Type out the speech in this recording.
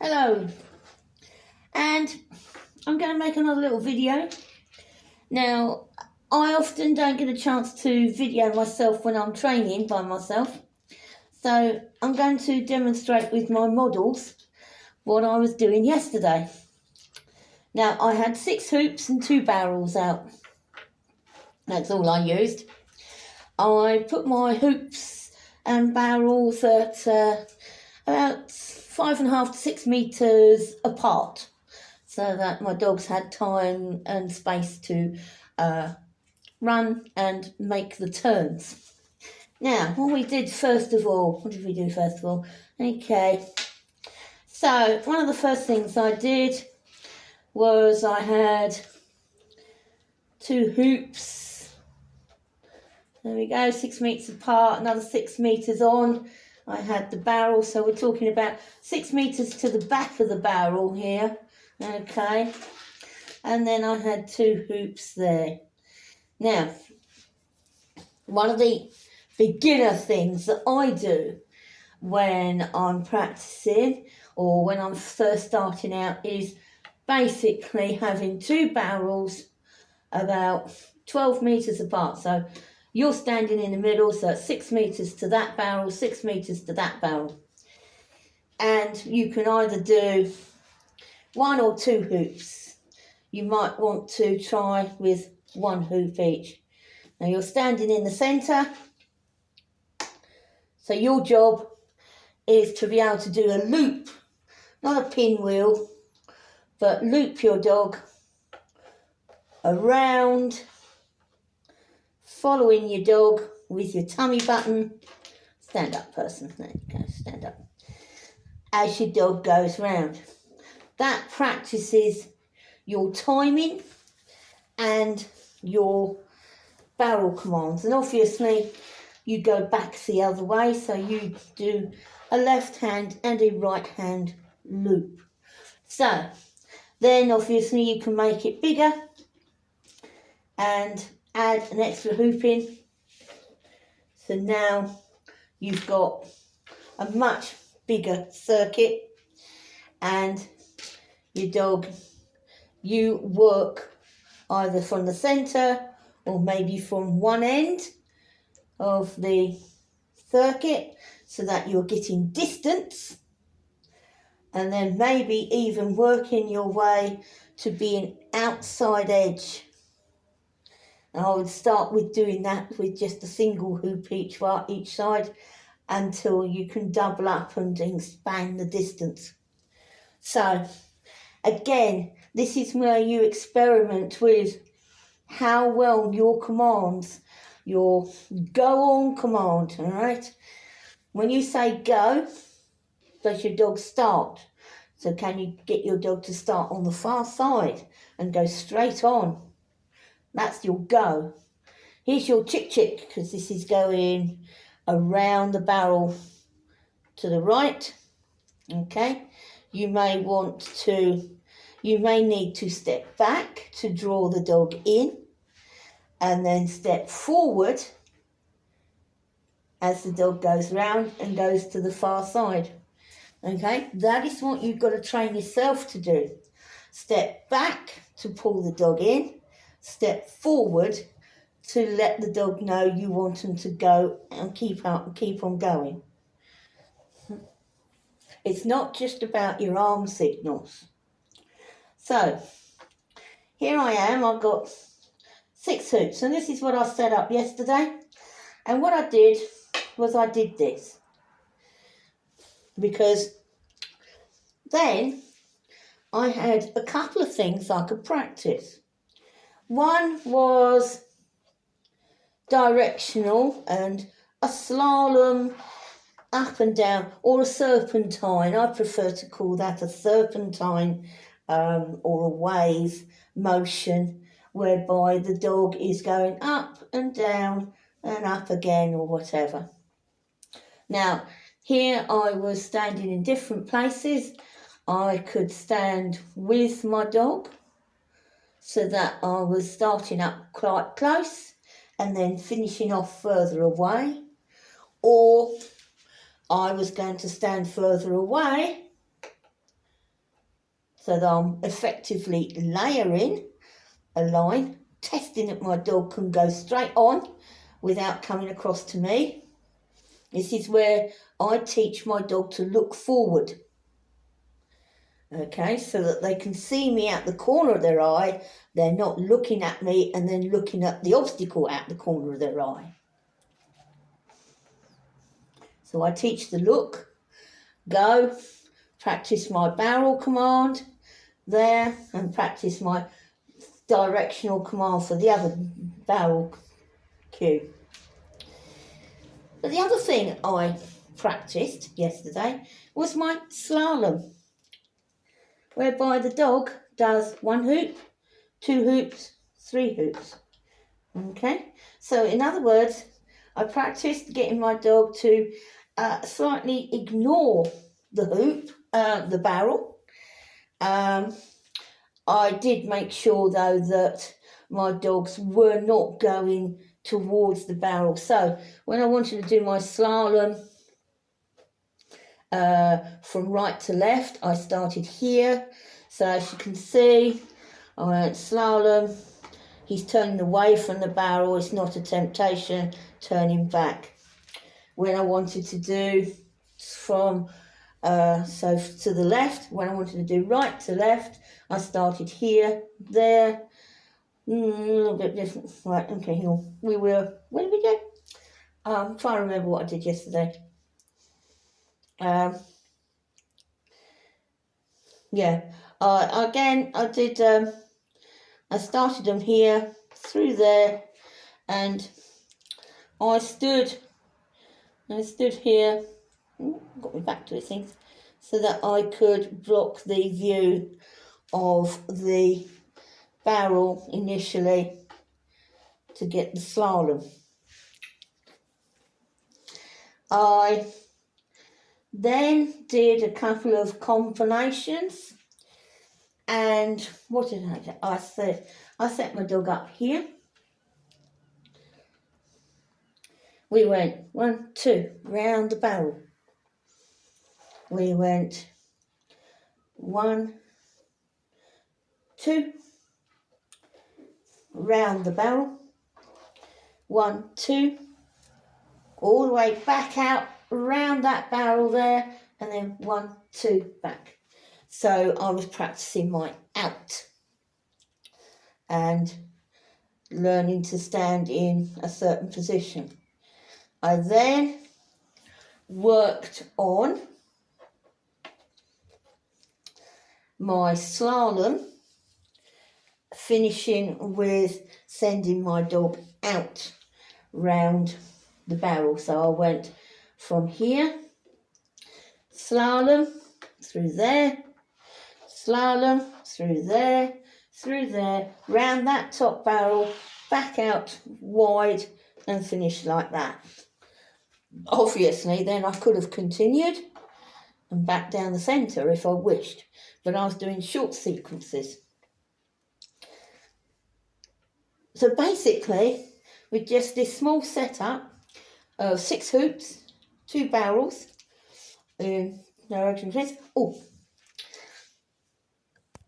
Hello, and I'm going to make another little video. Now, I often don't get a chance to video myself when I'm training by myself, so I'm going to demonstrate with my models what I was doing yesterday. Now, I had 6 hoops and 2 barrels out. That's all I used. I put my hoops and barrels at about 5.5 to 6 metres apart, so that my dogs had time and space to run and make the turns. Now, what we did first of all, Okay, so one of the first things I did was I had 2 hoops. There we go, 6 metres apart, another 6 metres on. I had the barrel, so we're talking about 6 metres to the back of the barrel here. Okay, and then I had 2 hoops there. Now, one of the beginner things that I do when I'm practicing or when I'm first starting out is basically having 2 barrels about 12 metres apart. So you're standing in the middle, so it's 6 metres to that barrel, 6 metres to that barrel. And you can either do 1 or 2 hoops. You might want to try with 1 hoop each. Now you're standing in the centre, so your job is to be able to do a loop, not a pinwheel, but loop your dog around, following your dog with your tummy button. Stand up, person. There you go, stand up. As your dog goes round. That practices your timing and your barrel commands. And obviously you go back the other way, so you do a left hand and a right hand loop. So then obviously you can make it bigger and add an extra hoop in. So now you've got a much bigger circuit, and your dog, you work either from the centre or maybe from one end of the circuit so that you're getting distance, and then maybe even working your way to be an outside edge. And I would start with doing that with just a single hoop each side until you can double up and expand the distance. So again, this is where you experiment with how well your commands, your go on command, all right? When you say go, does your dog start? So can you get your dog to start on the far side and go straight on? That's your go. Here's your chick chick, because this is going around the barrel to the right. Okay, you may need to step back to draw the dog in, and then step forward as the dog goes round and goes to the far side. Okay, that is what you've got to train yourself to do. Step back to pull the dog in, step forward to let the dog know you want him to go and keep on going. It's not just about your arm signals. So here I am, I've got 6 hoops, and this is what I set up yesterday. And what I did was I did this, because then I had a couple of things I could practice. One was directional and a slalom up and down, or a serpentine. I prefer to call that a serpentine or a wave motion, whereby the dog is going up and down and up again or whatever. Now, here I was standing in different places. I could stand with my dog so that I was starting up quite close and then finishing off further away, or I was going to stand further away so that I'm effectively layering a line, testing that my dog can go straight on without coming across to me. This is where I teach my dog to look forward. Okay, so that they can see me out the corner of their eye. They're not looking at me and then looking at the obstacle out the corner of their eye. So I teach the look, go, practice my barrel command there, and practice my directional command for the other barrel cue. But the other thing I practiced yesterday was my slalom, whereby the dog does 1 hoop, 2 hoops, 3 hoops. Okay, so in other words, I practiced getting my dog to slightly ignore the hoop, the barrel. I did make sure though that my dogs were not going towards the barrel. So when I wanted to do my slalom from right to left, I started here. So as you can see, I went slalom. He's turning away from the barrel. It's not a temptation, turning back. When I wanted to do from so to the left, when I wanted to do right to left, I started here, there, a little bit different. Right, okay, here we were. Where did we go? I'm trying to remember what I did yesterday. Yeah, again, I did, I started them here, through there, and I stood here, got me back to it, things, so that I could block the view of the barrel initially to get the slalom. I then did a couple of combinations, and what did I do? I set my dog up here. We went 1, 2, round the barrel. We went 1, 2, round the barrel. 1, 2, all the way back out, round that barrel there, and then 1, 2, back. So I was practicing my out and learning to stand in a certain position. I then worked on my slalom, finishing with sending my dog out round the barrel. So I went from here, slalom, through there, slalom, through there, round that top barrel, back out wide, and finish like that. Obviously, then I could have continued and back down the centre if I wished, but I was doing short sequences. So basically, with just this small setup of 6 hoops, 2 barrels in direction. Oh,